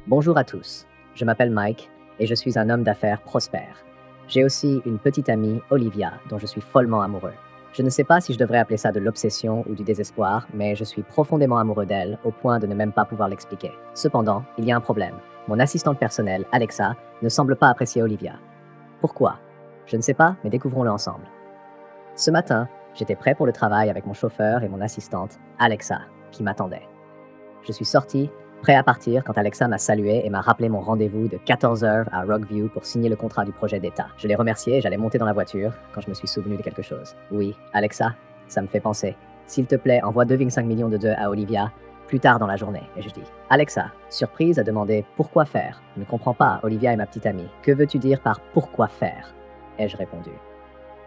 Bonjour à tous, je m'appelle Mike et je suis un homme d'affaires prospère. J'ai aussi une petite amie, Olivia, dont je suis follement amoureux. Je ne sais pas si je devrais appeler ça de l'obsession ou du désespoir, mais je suis profondément amoureux d'elle au point de ne même pas pouvoir l'expliquer. Cependant, il y a un problème. Mon assistante personnelle, Alexa, ne semble pas apprécier Olivia. Pourquoi? Je ne sais pas, mais découvrons-le ensemble. Ce matin, j'étais prêt pour le travail avec mon chauffeur et mon assistante, Alexa, qui m'attendait. Je suis sorti, prêt à partir, quand Alexa m'a salué et m'a rappelé mon rendez-vous de 14 heures à Rockview pour signer le contrat du projet d'État. Je l'ai remercié et j'allais monter dans la voiture quand je me suis souvenu de quelque chose. Oui, Alexa, ça me fait penser. S'il te plaît, envoie 2,5 millions de $2 à Olivia plus tard dans la journée. Et je dis, Alexa, surprise, a demandé pourquoi faire. Je ne comprends pas, Olivia est ma petite amie. Que veux-tu dire par pourquoi faire? Ai-je répondu.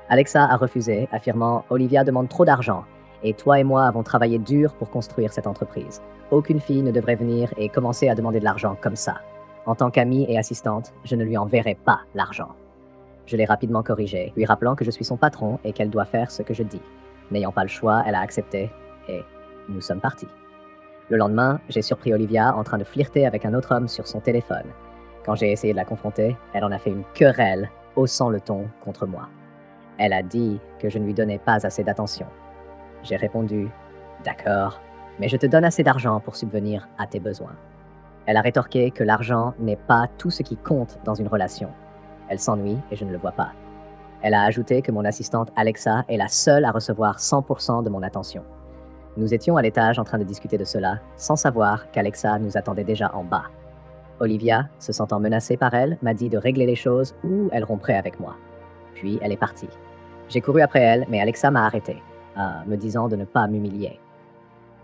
Alexa a refusé, affirmant Olivia demande trop d'argent et toi et moi avons travaillé dur pour construire cette entreprise. Aucune fille ne devrait venir et commencer à demander de l'argent comme ça. En tant qu'amie et assistante, je ne lui enverrai pas l'argent. Je l'ai rapidement corrigée, lui rappelant que je suis son patron et qu'elle doit faire ce que je dis. N'ayant pas le choix, elle a accepté et nous sommes partis. Le lendemain, j'ai surpris Olivia en train de flirter avec un autre homme sur son téléphone. Quand j'ai essayé de la confronter, elle en a fait une querelle, haussant le ton contre moi. Elle a dit que je ne lui donnais pas assez d'attention. J'ai répondu « D'accord, mais je te donne assez d'argent pour subvenir à tes besoins. » Elle a rétorqué que l'argent n'est pas tout ce qui compte dans une relation. Elle s'ennuie et je ne le vois pas. Elle a ajouté que mon assistante Alexa est la seule à recevoir 100% de mon attention. Nous étions à l'étage en train de discuter de cela, sans savoir qu'Alexa nous attendait déjà en bas. Olivia, se sentant menacée par elle, m'a dit de régler les choses ou elle romprait avec moi. Puis elle est partie. J'ai couru après elle, mais Alexa m'a arrêté, me disant de ne pas m'humilier.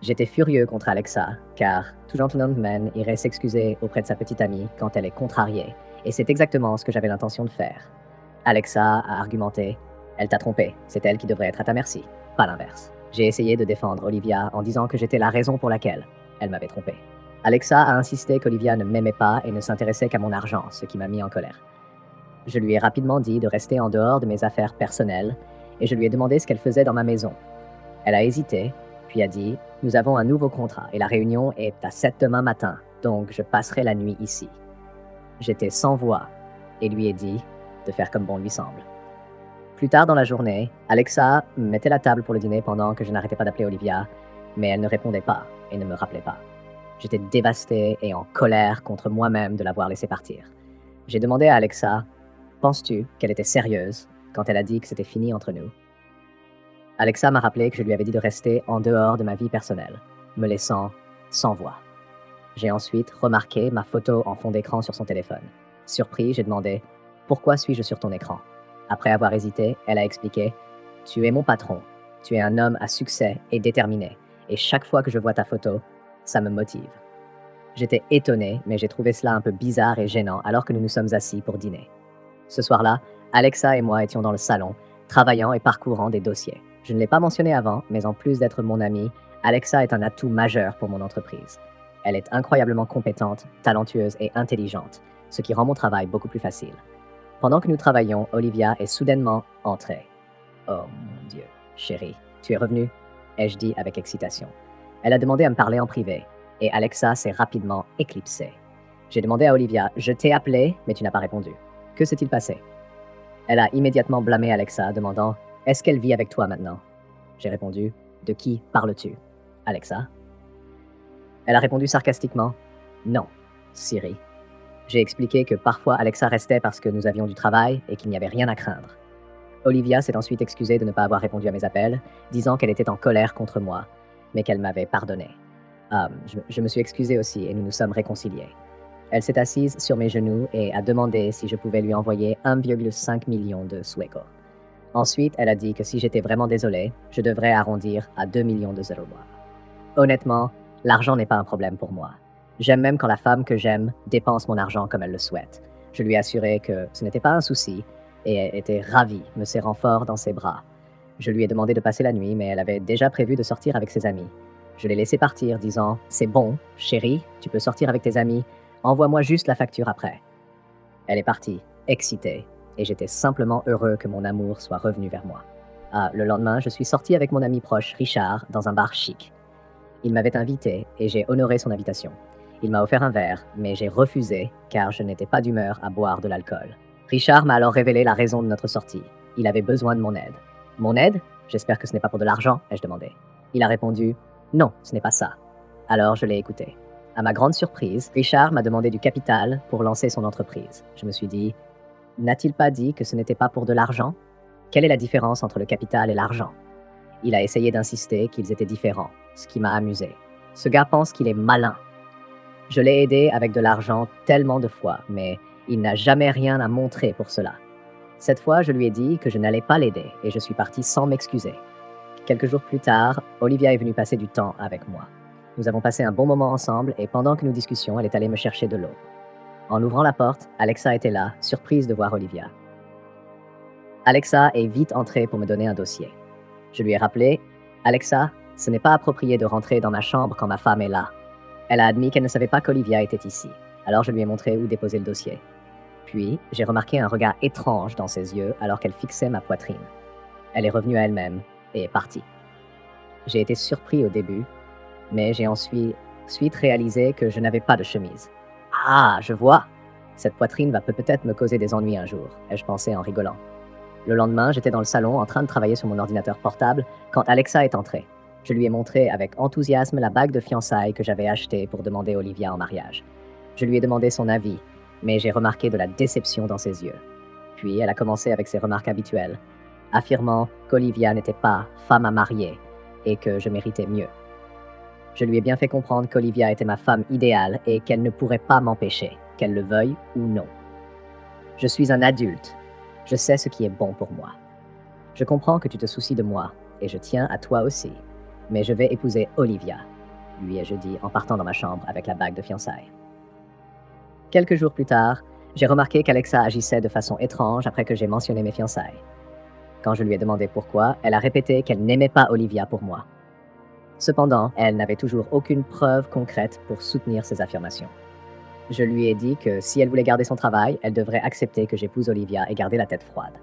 J'étais furieux contre Alexa, car tout gentleman irait s'excuser auprès de sa petite amie quand elle est contrariée, et c'est exactement ce que j'avais l'intention de faire. Alexa a argumenté « Elle t'a trompé, c'est elle qui devrait être à ta merci, pas l'inverse. » J'ai essayé de défendre Olivia en disant que j'étais la raison pour laquelle elle m'avait trompé. Alexa a insisté qu'Olivia ne m'aimait pas et ne s'intéressait qu'à mon argent, ce qui m'a mis en colère. Je lui ai rapidement dit de rester en dehors de mes affaires personnelles et je lui ai demandé ce qu'elle faisait dans ma maison. Elle a hésité, puis a dit « Nous avons un nouveau contrat et la réunion est à 7 demain matin, donc je passerai la nuit ici. » J'étais sans voix et lui ai dit de faire comme bon lui semble. Plus tard dans la journée, Alexa mettait la table pour le dîner pendant que je n'arrêtais pas d'appeler Olivia, mais elle ne répondait pas et ne me rappelait pas. J'étais dévasté et en colère contre moi-même de l'avoir laissé partir. J'ai demandé à Alexa « Penses-tu qu'elle était sérieuse quand elle a dit que c'était fini entre nous? » Alexa m'a rappelé que je lui avais dit de rester en dehors de ma vie personnelle, me laissant sans voix. J'ai ensuite remarqué ma photo en fond d'écran sur son téléphone. Surpris, j'ai demandé « Pourquoi suis-je sur ton écran ?» Après avoir hésité, elle a expliqué « Tu es mon patron, tu es un homme à succès et déterminé, et chaque fois que je vois ta photo, ça me motive. » J'étais étonné, mais j'ai trouvé cela un peu bizarre et gênant alors que nous nous sommes assis pour dîner. Ce soir-là, Alexa et moi étions dans le salon, travaillant et parcourant des dossiers. Je ne l'ai pas mentionné avant, mais en plus d'être mon amie, Alexa est un atout majeur pour mon entreprise. Elle est incroyablement compétente, talentueuse et intelligente, ce qui rend mon travail beaucoup plus facile. Pendant que nous travaillions, Olivia est soudainement entrée. « Oh mon Dieu, chérie, tu es revenue ?» ai-je dit avec excitation. Elle a demandé à me parler en privé, et Alexa s'est rapidement éclipsée. J'ai demandé à Olivia « Je t'ai appelé, mais tu n'as pas répondu. Que s'est-il passé ?» Elle a immédiatement blâmé Alexa, demandant « Est-ce qu'elle vit avec toi maintenant ?» J'ai répondu « De qui parles-tu, Alexa ?» Elle a répondu sarcastiquement « Non, Siri. » J'ai expliqué que parfois Alexa restait parce que nous avions du travail et qu'il n'y avait rien à craindre. Olivia s'est ensuite excusée de ne pas avoir répondu à mes appels, disant qu'elle était en colère contre moi, mais qu'elle m'avait pardonné. Je me suis excusé aussi et nous nous sommes réconciliés. Elle s'est assise sur mes genoux et a demandé si je pouvais lui envoyer 1,5 million de Sueco. Ensuite, elle a dit que si j'étais vraiment désolé, je devrais arrondir à 2 millions de $. Honnêtement, l'argent n'est pas un problème pour moi. J'aime même quand la femme que j'aime dépense mon argent comme elle le souhaite. Je lui ai assuré que ce n'était pas un souci et elle était ravie, me serrant fort dans ses bras. Je lui ai demandé de passer la nuit, mais elle avait déjà prévu de sortir avec ses amis. Je l'ai laissé partir, disant « C'est bon, chérie, tu peux sortir avec tes amis. Envoie-moi juste la facture après. » Elle est partie, excitée, et j'étais simplement heureux que mon amour soit revenu vers moi. Le lendemain, je suis sorti avec mon ami proche, Richard, dans un bar chic. Il m'avait invité et j'ai honoré son invitation. Il m'a offert un verre, mais j'ai refusé car je n'étais pas d'humeur à boire de l'alcool. Richard m'a alors révélé la raison de notre sortie. Il avait besoin de mon aide. Mon aide? J'espère que ce n'est pas pour de l'argent, ai-je demandé. Il a répondu non, ce n'est pas ça. Alors je l'ai écouté. À ma grande surprise, Richard m'a demandé du capital pour lancer son entreprise. Je me suis dit, n'a-t-il pas dit que ce n'était pas pour de l'argent? Quelle est la différence entre le capital et l'argent? Il a essayé d'insister qu'ils étaient différents, ce qui m'a amusé. Ce gars pense qu'il est malin. Je l'ai aidé avec de l'argent tellement de fois, mais il n'a jamais rien à montrer pour cela. Cette fois, je lui ai dit que je n'allais pas l'aider et je suis parti sans m'excuser. Quelques jours plus tard, Olivia est venue passer du temps avec moi. Nous avons passé un bon moment ensemble et pendant que nous discutions, elle est allée me chercher de l'eau. En ouvrant la porte, Alexa était là, surprise de voir Olivia. Alexa est vite entrée pour me donner un dossier. Je lui ai rappelé, Alexa, ce n'est pas approprié de rentrer dans ma chambre quand ma femme est là. Elle a admis qu'elle ne savait pas qu'Olivia était ici. Alors je lui ai montré où déposer le dossier. Puis, j'ai remarqué un regard étrange dans ses yeux alors qu'elle fixait ma poitrine. Elle est revenue à elle-même et est partie. J'ai été surpris au début, mais j'ai ensuite réalisé que je n'avais pas de chemise. Ah, je vois! Cette poitrine va peut-être me causer des ennuis un jour, ai-je pensé en rigolant. Le lendemain, j'étais dans le salon en train de travailler sur mon ordinateur portable quand Alexa est entrée. Je lui ai montré avec enthousiasme la bague de fiançailles que j'avais achetée pour demander Olivia en mariage. Je lui ai demandé son avis, mais j'ai remarqué de la déception dans ses yeux. Puis elle a commencé avec ses remarques habituelles, affirmant qu'Olivia n'était pas femme à marier et que je méritais mieux. Je lui ai bien fait comprendre qu'Olivia était ma femme idéale et qu'elle ne pourrait pas m'empêcher, qu'elle le veuille ou non. Je suis un adulte. Je sais ce qui est bon pour moi. Je comprends que tu te soucies de moi, et je tiens à toi aussi. Mais je vais épouser Olivia, lui ai-je dit en partant dans ma chambre avec la bague de fiançailles. Quelques jours plus tard, j'ai remarqué qu'Alexa agissait de façon étrange après que j'ai mentionné mes fiançailles. Quand je lui ai demandé pourquoi, elle a répété qu'elle n'aimait pas Olivia pour moi. Cependant, elle n'avait toujours aucune preuve concrète pour soutenir ses affirmations. Je lui ai dit que si elle voulait garder son travail, elle devrait accepter que j'épouse Olivia et garder la tête froide.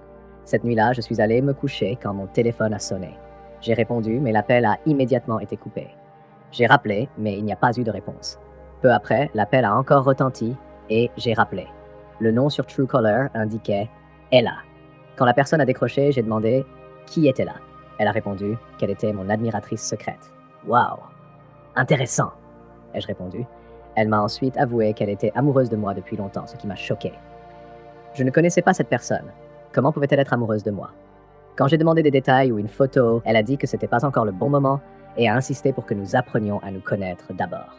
Cette nuit-là, je suis allé me coucher quand mon téléphone a sonné. J'ai répondu, mais l'appel a immédiatement été coupé. J'ai rappelé, mais il n'y a pas eu de réponse. Peu après, l'appel a encore retenti et j'ai rappelé. Le nom sur Truecaller indiquait « Ella ». Quand la personne a décroché, j'ai demandé « Qui était là ?» Elle a répondu qu'elle était mon admiratrice secrète. « Waouh! Intéressant !» ai-je répondu. Elle m'a ensuite avoué qu'elle était amoureuse de moi depuis longtemps, ce qui m'a choqué. Je ne connaissais pas cette personne. Comment pouvait-elle être amoureuse de moi? Quand j'ai demandé des détails ou une photo, elle a dit que c'était pas encore le bon moment et a insisté pour que nous apprenions à nous connaître d'abord.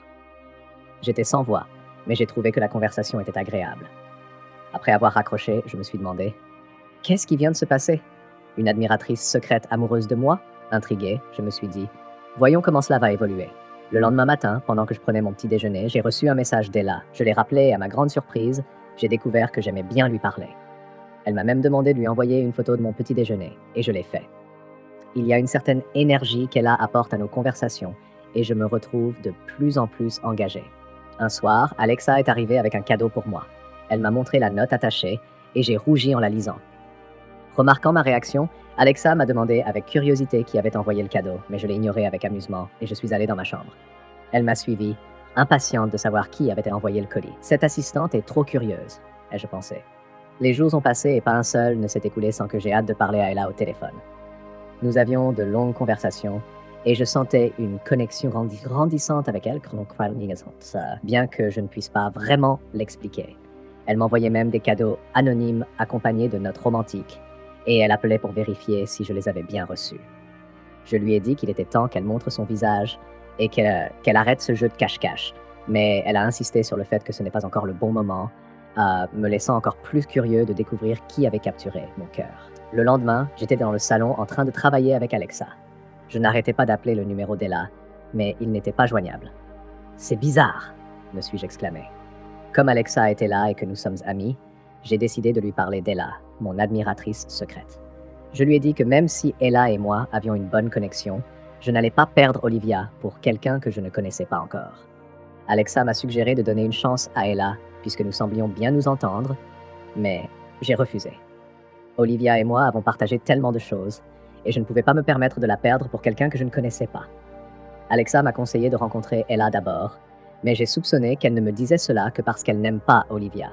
J'étais sans voix, mais j'ai trouvé que la conversation était agréable. Après avoir raccroché, je me suis demandé « Qu'est-ce qui vient de se passer? Une admiratrice secrète amoureuse de moi ?» Intrigué, je me suis dit « Voyons comment cela va évoluer. » Le lendemain matin, pendant que je prenais mon petit déjeuner, j'ai reçu un message d'Ella. Je l'ai rappelé et à ma grande surprise, j'ai découvert que j'aimais bien lui parler. Elle m'a même demandé de lui envoyer une photo de mon petit déjeuner, et je l'ai fait. Il y a une certaine énergie qu'Ella apporte à nos conversations, et je me retrouve de plus en plus engagé. Un soir, Alexa est arrivée avec un cadeau pour moi. Elle m'a montré la note attachée, et j'ai rougi en la lisant. Remarquant ma réaction, Alexa m'a demandé avec curiosité qui avait envoyé le cadeau, mais je l'ai ignoré avec amusement, et je suis allé dans ma chambre. Elle m'a suivi, impatiente de savoir qui avait envoyé le colis. Cette assistante est trop curieuse, ai-je pensé. Les jours ont passé et pas un seul ne s'est écoulé sans que j'ai hâte de parler à Ella au téléphone. Nous avions de longues conversations et je sentais une connexion grandissante avec elle, bien que je ne puisse pas vraiment l'expliquer. Elle m'envoyait même des cadeaux anonymes accompagnés de notes romantiques et elle appelait pour vérifier si je les avais bien reçus. Je lui ai dit qu'il était temps qu'elle montre son visage et qu'elle arrête ce jeu de cache-cache, mais elle a insisté sur le fait que ce n'est pas encore le bon moment, me laissant encore plus curieux de découvrir qui avait capturé mon cœur. Le lendemain, j'étais dans le salon en train de travailler avec Alexa. Je n'arrêtais pas d'appeler le numéro d'Ella, mais il n'était pas joignable. « C'est bizarre !» me suis-je exclamé. Comme Alexa était là et que nous sommes amis, j'ai décidé de lui parler d'Ella, mon admiratrice secrète. Je lui ai dit que même si Ella et moi avions une bonne connexion, je n'allais pas perdre Olivia pour quelqu'un que je ne connaissais pas encore. Alexa m'a suggéré de donner une chance à Ella, puisque nous semblions bien nous entendre, mais j'ai refusé. Olivia et moi avons partagé tellement de choses, et je ne pouvais pas me permettre de la perdre pour quelqu'un que je ne connaissais pas. Alexa m'a conseillé de rencontrer Ella d'abord, Mais j'ai soupçonné qu'elle ne me disait cela que parce qu'elle n'aime pas Olivia.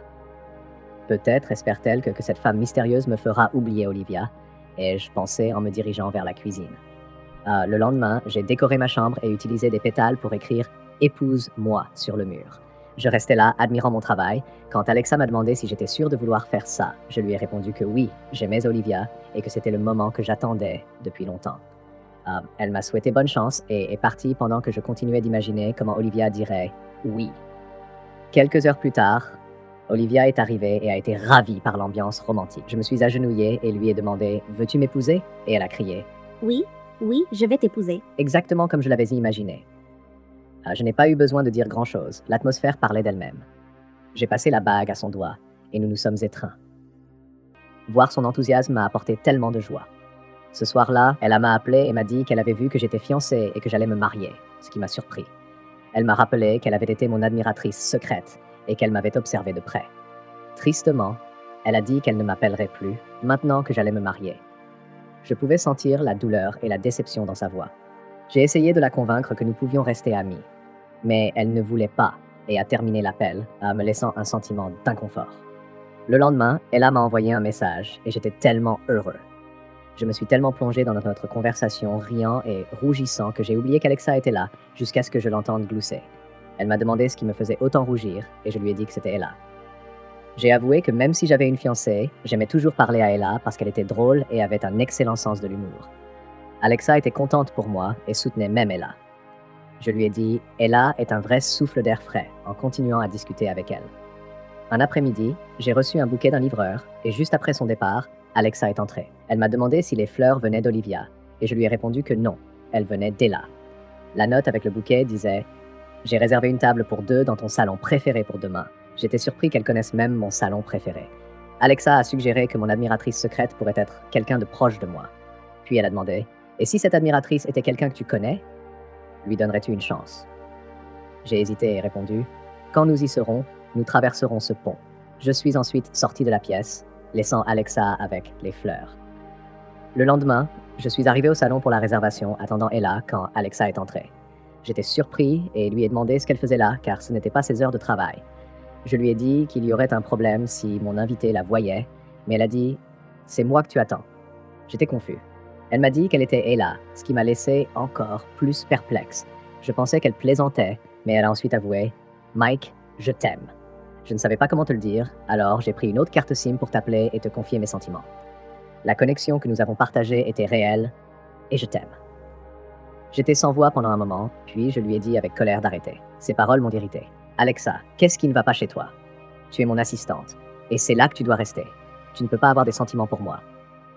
Peut-être espère-t-elle que cette femme mystérieuse me fera oublier Olivia, ai-je pensé en me dirigeant vers la cuisine. Le lendemain, j'ai décoré ma chambre et utilisé des pétales pour écrire « Épouse-moi » sur le mur. Je restais là, admirant mon travail, quand Alexa m'a demandé si j'étais sûr de vouloir faire ça. Je lui ai répondu que oui, j'aimais Olivia et que c'était le moment que j'attendais depuis longtemps. Elle m'a souhaité bonne chance et est partie pendant que je continuais d'imaginer comment Olivia dirait « oui ». Quelques heures plus tard, Olivia est arrivée et a été ravie par l'ambiance romantique. Je me suis agenouillé et lui ai demandé « Veux-tu m'épouser ?» Et elle a crié « Oui, oui, je vais t'épouser. » Exactement comme je l'avais imaginé. Je n'ai pas eu besoin de dire grand-chose. L'atmosphère parlait d'elle-même. J'ai passé la bague à son doigt et nous nous sommes étreints. Voir son enthousiasme m'a apporté tellement de joie. Ce soir-là, elle m'a appelé et m'a dit qu'elle avait vu que j'étais fiancé et que j'allais me marier, ce qui m'a surpris. Elle m'a rappelé qu'elle avait été mon admiratrice secrète et qu'elle m'avait observé de près. Tristement, elle a dit qu'elle ne m'appellerait plus maintenant que j'allais me marier. Je pouvais sentir la douleur et la déception dans sa voix. J'ai essayé de la convaincre que nous pouvions rester amis, mais elle ne voulait pas et a terminé l'appel, me laissant un sentiment d'inconfort. Le lendemain, Ella m'a envoyé un message et j'étais tellement heureux. Je me suis tellement plongé dans notre conversation, riant et rougissant que j'ai oublié qu'Alexa était là, jusqu'à ce que je l'entende glousser. Elle m'a demandé ce qui me faisait autant rougir, et je lui ai dit que c'était Ella. J'ai avoué que même si j'avais une fiancée, j'aimais toujours parler à Ella parce qu'elle était drôle et avait un excellent sens de l'humour. Alexa était contente pour moi et soutenait même Ella. Je lui ai dit « Ella est un vrai souffle d'air frais » en continuant à discuter avec elle. Un après-midi, j'ai reçu un bouquet d'un livreur et juste après son départ, Alexa est entrée. Elle m'a demandé si les fleurs venaient d'Olivia et je lui ai répondu que non, elles venaient d'Ella. La note avec le bouquet disait « J'ai réservé une table pour 2 dans ton salon préféré pour demain. » J'étais surpris qu'elle connaisse même mon salon préféré. Alexa a suggéré que mon admiratrice secrète pourrait être quelqu'un de proche de moi. Puis elle a demandé « Et si cette admiratrice était quelqu'un que tu connais, lui donnerais-tu une chance ?» J'ai hésité et répondu « Quand nous y serons, nous traverserons ce pont. » Je suis ensuite sorti de la pièce, laissant Alexa avec les fleurs. Le lendemain, je suis arrivé au salon pour la réservation, attendant Ella quand Alexa est entrée. J'étais surpris et lui ai demandé ce qu'elle faisait là, car ce n'était pas ses heures de travail. Je lui ai dit qu'il y aurait un problème si mon invité la voyait, mais elle a dit « C'est moi que tu attends ». J'étais confus. Elle m'a dit qu'elle était Ella, ce qui m'a laissé encore plus perplexe. Je pensais qu'elle plaisantait, mais elle a ensuite avoué « Mike, je t'aime ». Je ne savais pas comment te le dire, alors j'ai pris une autre carte SIM pour t'appeler et te confier mes sentiments. La connexion que nous avons partagée était réelle, et je t'aime. J'étais sans voix pendant un moment, puis je lui ai dit avec colère d'arrêter. Ses paroles m'ont irrité. « Alexa, qu'est-ce qui ne va pas chez toi? Tu es mon assistante, et c'est là que tu dois rester. Tu ne peux pas avoir des sentiments pour moi.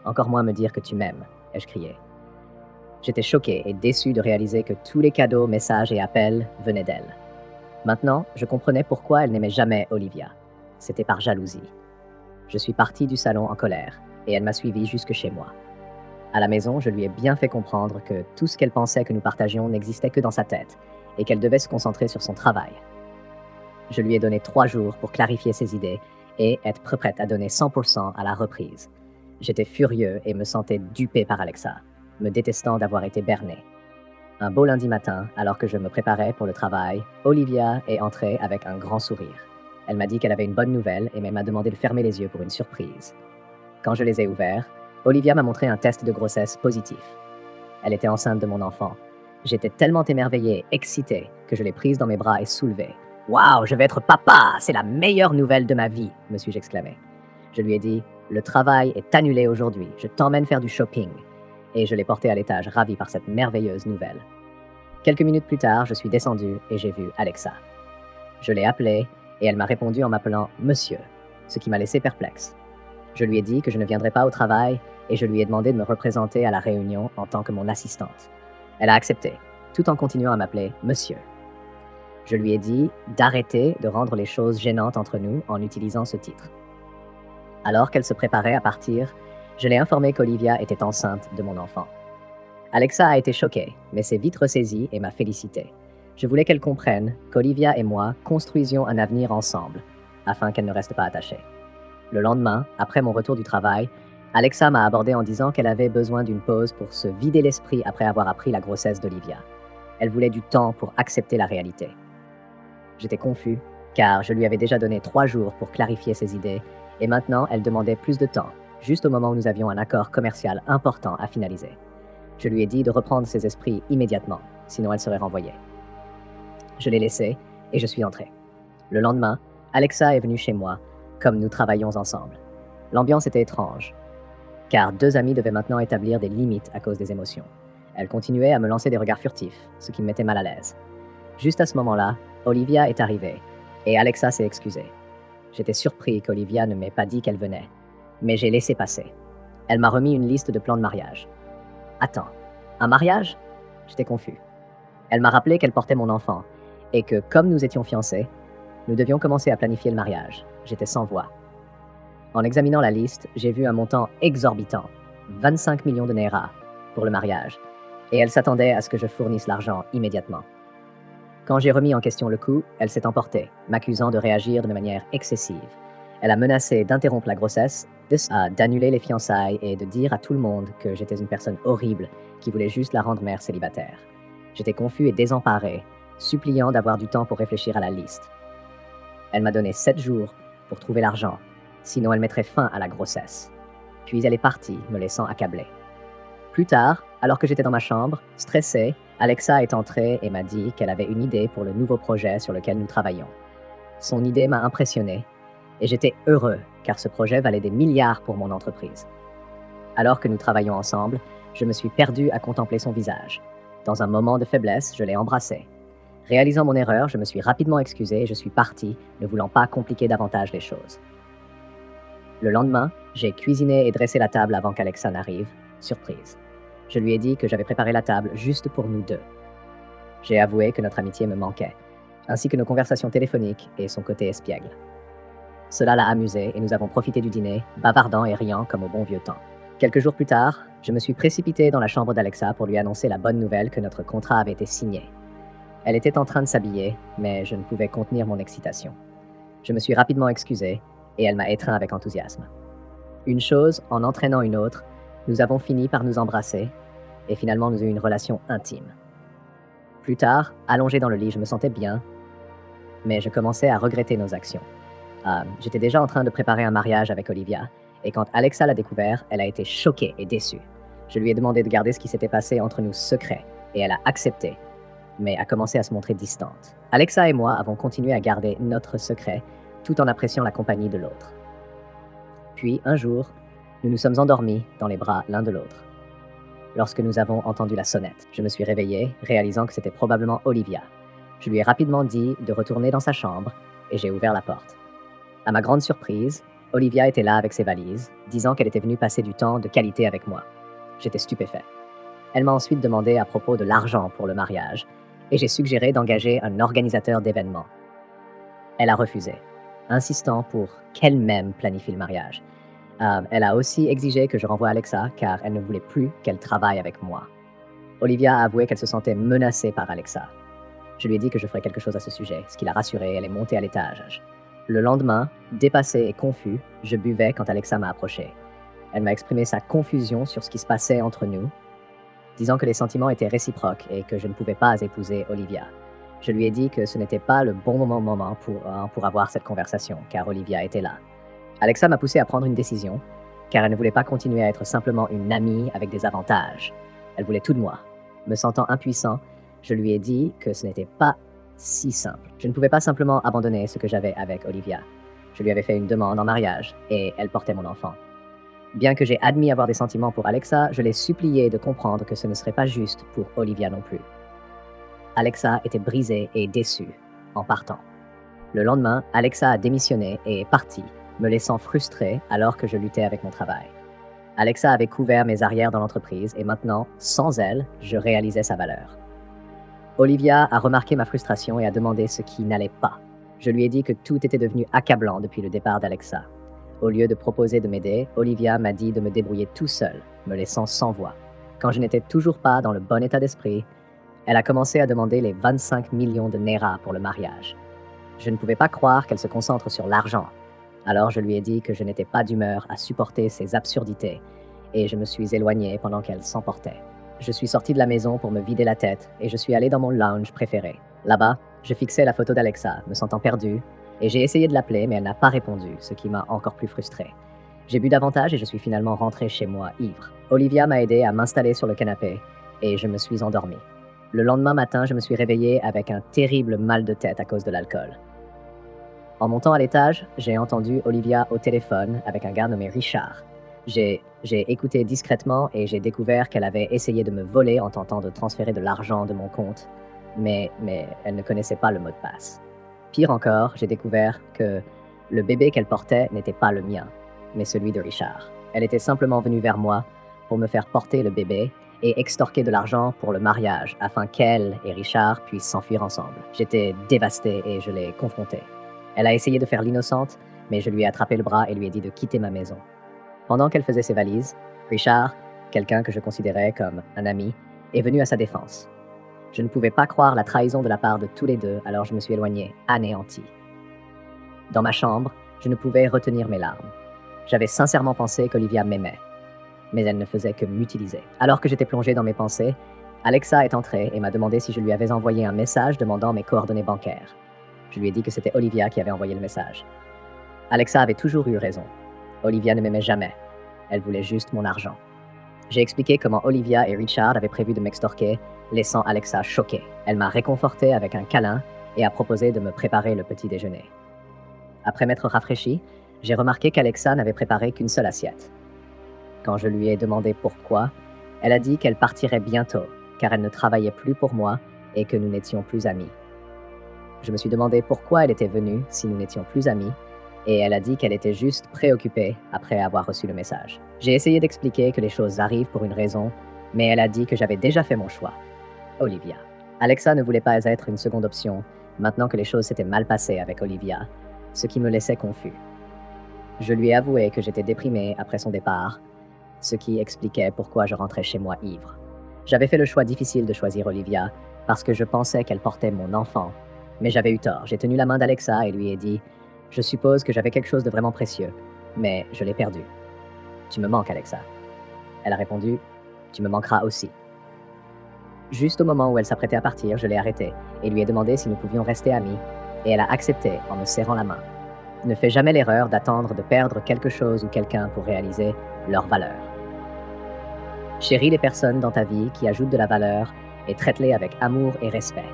Encore moins me dire que tu m'aimes, » ai-je crié. J'étais choqué et déçu de réaliser que tous les cadeaux, messages et appels venaient d'elle. Maintenant, je comprenais pourquoi elle n'aimait jamais Olivia. C'était par jalousie. Je suis parti du salon en colère, et elle m'a suivi jusque chez moi. À la maison, je lui ai bien fait comprendre que tout ce qu'elle pensait que nous partagions n'existait que dans sa tête, et qu'elle devait se concentrer sur son travail. Je lui ai donné 3 jours pour clarifier ses idées et être prête à donner 100% à la reprise. J'étais furieux et me sentais dupé par Alexa, me détestant d'avoir été berné. Un beau lundi matin, alors que je me préparais pour le travail, Olivia est entrée avec un grand sourire. Elle m'a dit qu'elle avait une bonne nouvelle et m'a demandé de fermer les yeux pour une surprise. Quand je les ai ouverts, Olivia m'a montré un test de grossesse positif. Elle était enceinte de mon enfant. J'étais tellement émerveillé et excité que je l'ai prise dans mes bras et soulevée. « Waouh, je vais être papa! C'est la meilleure nouvelle de ma vie !» me suis-je exclamé. Je lui ai dit « Le travail est annulé aujourd'hui. Je t'emmène faire du shopping. » Et je l'ai portée à l'étage, ravie par cette merveilleuse nouvelle. Quelques minutes plus tard, je suis descendu et j'ai vu Alexa. Je l'ai appelée et elle m'a répondu en m'appelant « Monsieur », ce qui m'a laissé perplexe. Je lui ai dit que je ne viendrais pas au travail et je lui ai demandé de me représenter à la réunion en tant que mon assistante. Elle a accepté, tout en continuant à m'appeler « Monsieur ». Je lui ai dit d'arrêter de rendre les choses gênantes entre nous en utilisant ce titre. Alors qu'elle se préparait à partir, je l'ai informée qu'Olivia était enceinte de mon enfant. Alexa a été choquée, mais s'est vite ressaisie et m'a félicité. Je voulais qu'elle comprenne qu'Olivia et moi construisions un avenir ensemble, afin qu'elle ne reste pas attachée. Le lendemain, après mon retour du travail, Alexa m'a abordé en disant qu'elle avait besoin d'une pause pour se vider l'esprit après avoir appris la grossesse d'Olivia. Elle voulait du temps pour accepter la réalité. J'étais confus, car je lui avais déjà donné 3 jours pour clarifier ses idées, et maintenant elle demandait plus de temps, juste au moment où nous avions un accord commercial important à finaliser. Je lui ai dit de reprendre ses esprits immédiatement, sinon elle serait renvoyée. Je l'ai laissée et je suis entré. Le lendemain, Alexa est venue chez moi, comme nous travaillions ensemble. L'ambiance était étrange, car 2 amis devaient maintenant établir des limites à cause des émotions. Elle continuait à me lancer des regards furtifs, ce qui me mettait mal à l'aise. Juste à ce moment-là, Olivia est arrivée, et Alexa s'est excusée. J'étais surpris qu'Olivia ne m'ait pas dit qu'elle venait, mais j'ai laissé passer. Elle m'a remis une liste de plans de mariage. Attends, un mariage? J'étais confus. Elle m'a rappelé qu'elle portait mon enfant, et que comme nous étions fiancés, nous devions commencer à planifier le mariage. J'étais sans voix. En examinant la liste, j'ai vu un montant exorbitant, 25 millions de Naira, pour le mariage, et elle s'attendait à ce que je fournisse l'argent immédiatement. Quand j'ai remis en question le coût, elle s'est emportée, m'accusant de réagir de manière excessive. Elle a menacé d'interrompre la grossesse, d'annuler les fiançailles et de dire à tout le monde que j'étais une personne horrible qui voulait juste la rendre mère célibataire. J'étais confus et désemparé, suppliant d'avoir du temps pour réfléchir à la liste. Elle m'a donné 7 jours pour trouver l'argent, sinon elle mettrait fin à la grossesse. Puis elle est partie, me laissant accablé. Plus tard, alors que j'étais dans ma chambre, stressé, Alexa est entrée et m'a dit qu'elle avait une idée pour le nouveau projet sur lequel nous travaillons. Son idée m'a impressionné, et j'étais heureux, car ce projet valait des milliards pour mon entreprise. Alors que nous travaillions ensemble, je me suis perdu à contempler son visage. Dans un moment de faiblesse, je l'ai embrassé. Réalisant mon erreur, je me suis rapidement excusé et je suis parti, ne voulant pas compliquer davantage les choses. Le lendemain, j'ai cuisiné et dressé la table avant qu'Alexa n'arrive. Surprise. Je lui ai dit que j'avais préparé la table juste pour nous deux. J'ai avoué que notre amitié me manquait, ainsi que nos conversations téléphoniques et son côté espiègle. Cela l'a amusé et nous avons profité du dîner, bavardant et riant comme au bon vieux temps. Quelques jours plus tard, je me suis précipité dans la chambre d'Alexa pour lui annoncer la bonne nouvelle que notre contrat avait été signé. Elle était en train de s'habiller, mais je ne pouvais contenir mon excitation. Je me suis rapidement excusé et elle m'a étreint avec enthousiasme. Une chose en entraînant une autre, nous avons fini par nous embrasser et finalement nous eûmes une relation intime. Plus tard, allongé dans le lit, je me sentais bien, mais je commençais à regretter nos actions. J'étais déjà en train de préparer un mariage avec Olivia, et quand Alexa l'a découvert, elle a été choquée et déçue. Je lui ai demandé de garder ce qui s'était passé entre nous secret, et elle a accepté, mais a commencé à se montrer distante. Alexa et moi avons continué à garder notre secret, tout en appréciant la compagnie de l'autre. Puis, un jour, nous nous sommes endormis dans les bras l'un de l'autre. Lorsque nous avons entendu la sonnette, je me suis réveillé, réalisant que c'était probablement Olivia. Je lui ai rapidement dit de retourner dans sa chambre, et j'ai ouvert la porte. À ma grande surprise, Olivia était là avec ses valises, disant qu'elle était venue passer du temps de qualité avec moi. J'étais stupéfait. Elle m'a ensuite demandé à propos de l'argent pour le mariage, et j'ai suggéré d'engager un organisateur d'événements. Elle a refusé, insistant pour qu'elle-même planifie le mariage. Elle a aussi exigé que je renvoie Alexa, car elle ne voulait plus qu'elle travaille avec moi. Olivia a avoué qu'elle se sentait menacée par Alexa. Je lui ai dit que je ferais quelque chose à ce sujet, ce qui l'a rassurée. Elle est montée à l'étage. Le lendemain, dépassé et confus, je buvais quand Alexa m'a approché. Elle m'a exprimé sa confusion sur ce qui se passait entre nous, disant que les sentiments étaient réciproques et que je ne pouvais pas épouser Olivia. Je lui ai dit que ce n'était pas le bon moment pour avoir cette conversation, car Olivia était là. Alexa m'a poussé à prendre une décision, car elle ne voulait pas continuer à être simplement une amie avec des avantages. Elle voulait tout de moi. Me sentant impuissant, je lui ai dit que ce n'était pas si simple. Je ne pouvais pas simplement abandonner ce que j'avais avec Olivia. Je lui avais fait une demande en mariage, et elle portait mon enfant. Bien que j'ai admis avoir des sentiments pour Alexa, je l'ai supplié de comprendre que ce ne serait pas juste pour Olivia non plus. Alexa était brisée et déçue en partant. Le lendemain, Alexa a démissionné et est partie, me laissant frustré alors que je luttais avec mon travail. Alexa avait couvert mes arrières dans l'entreprise et maintenant, sans elle, je réalisais sa valeur. Olivia a remarqué ma frustration et a demandé ce qui n'allait pas. Je lui ai dit que tout était devenu accablant depuis le départ d'Alexa. Au lieu de proposer de m'aider, Olivia m'a dit de me débrouiller tout seul, me laissant sans voix. Quand je n'étais toujours pas dans le bon état d'esprit, elle a commencé à demander les 25 millions de Naira pour le mariage. Je ne pouvais pas croire qu'elle se concentre sur l'argent. Alors je lui ai dit que je n'étais pas d'humeur à supporter ces absurdités, et je me suis éloigné pendant qu'elle s'emportait. Je suis sorti de la maison pour me vider la tête, et je suis allé dans mon lounge préféré. Là-bas, Je fixais la photo d'Alexa, me sentant perdu, et j'ai essayé de l'appeler, mais elle n'a pas répondu, ce qui m'a encore plus frustré. J'ai bu davantage et je suis finalement rentré chez moi ivre. Olivia m'a aidé à m'installer sur le canapé, et je me suis endormi. Le lendemain matin, je me suis réveillé avec un terrible mal de tête à cause de l'alcool. En montant à l'étage, j'ai entendu Olivia au téléphone avec un gars nommé Richard. J'ai écouté discrètement et j'ai découvert qu'elle avait essayé de me voler en tentant de transférer de l'argent de mon compte, mais elle ne connaissait pas le mot de passe. Pire encore, j'ai découvert que le bébé qu'elle portait n'était pas le mien, mais celui de Richard. Elle était simplement venue vers moi pour me faire porter le bébé et extorquer de l'argent pour le mariage afin qu'elle et Richard puissent s'enfuir ensemble. J'étais dévasté et je l'ai confrontée. Elle a essayé de faire l'innocente, mais je lui ai attrapé le bras et lui ai dit de quitter ma maison. Pendant qu'elle faisait ses valises, Richard, quelqu'un que je considérais comme un ami, est venu à sa défense. Je ne pouvais pas croire la trahison de la part de tous les deux, alors je me suis éloigné, anéanti. Dans ma chambre, je ne pouvais retenir mes larmes. J'avais sincèrement pensé qu'Olivia m'aimait, mais elle ne faisait que m'utiliser. Alors que j'étais plongé dans mes pensées, Alexa est entrée et m'a demandé si je lui avais envoyé un message demandant mes coordonnées bancaires. Je lui ai dit que c'était Olivia qui avait envoyé le message. Alexa avait toujours eu raison. Olivia ne m'aimait jamais. Elle voulait juste mon argent. J'ai expliqué comment Olivia et Richard avaient prévu de m'extorquer, laissant Alexa choquée. Elle m'a réconforté avec un câlin et a proposé de me préparer le petit déjeuner. Après m'être rafraîchi, j'ai remarqué qu'Alexa n'avait préparé qu'une seule assiette. Quand je lui ai demandé pourquoi, elle a dit qu'elle partirait bientôt, car elle ne travaillait plus pour moi et que nous n'étions plus amis. Je me suis demandé pourquoi elle était venue si nous n'étions plus amis, et elle a dit qu'elle était juste préoccupée après avoir reçu le message. J'ai essayé d'expliquer que les choses arrivent pour une raison, mais elle a dit que j'avais déjà fait mon choix. Olivia. Alexa ne voulait pas être une seconde option, maintenant que les choses s'étaient mal passées avec Olivia, ce qui me laissait confus. Je lui ai avoué que j'étais déprimé après son départ, ce qui expliquait pourquoi je rentrais chez moi ivre. J'avais fait le choix difficile de choisir Olivia, parce que je pensais qu'elle portait mon enfant, mais j'avais eu tort. J'ai tenu la main d'Alexa et lui ai dit « Je suppose que j'avais quelque chose de vraiment précieux, mais je l'ai perdu. Tu me manques, Alexa. » Elle a répondu « Tu me manqueras aussi. » Juste au moment où elle s'apprêtait à partir, je l'ai arrêtée et lui ai demandé si nous pouvions rester amis, et elle a accepté en me serrant la main. Ne fais jamais l'erreur d'attendre de perdre quelque chose ou quelqu'un pour réaliser leur valeur. Chéris les personnes dans ta vie qui ajoutent de la valeur et traite-les avec amour et respect.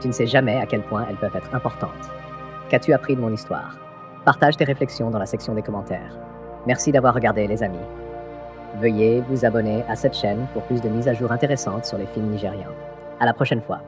Tu ne sais jamais à quel point elles peuvent être importantes. Qu'as-tu appris de mon histoire? Partage tes réflexions dans la section des commentaires. Merci d'avoir regardé, les amis. Veuillez vous abonner à cette chaîne pour plus de mises à jour intéressantes sur les films nigérians. À la prochaine fois.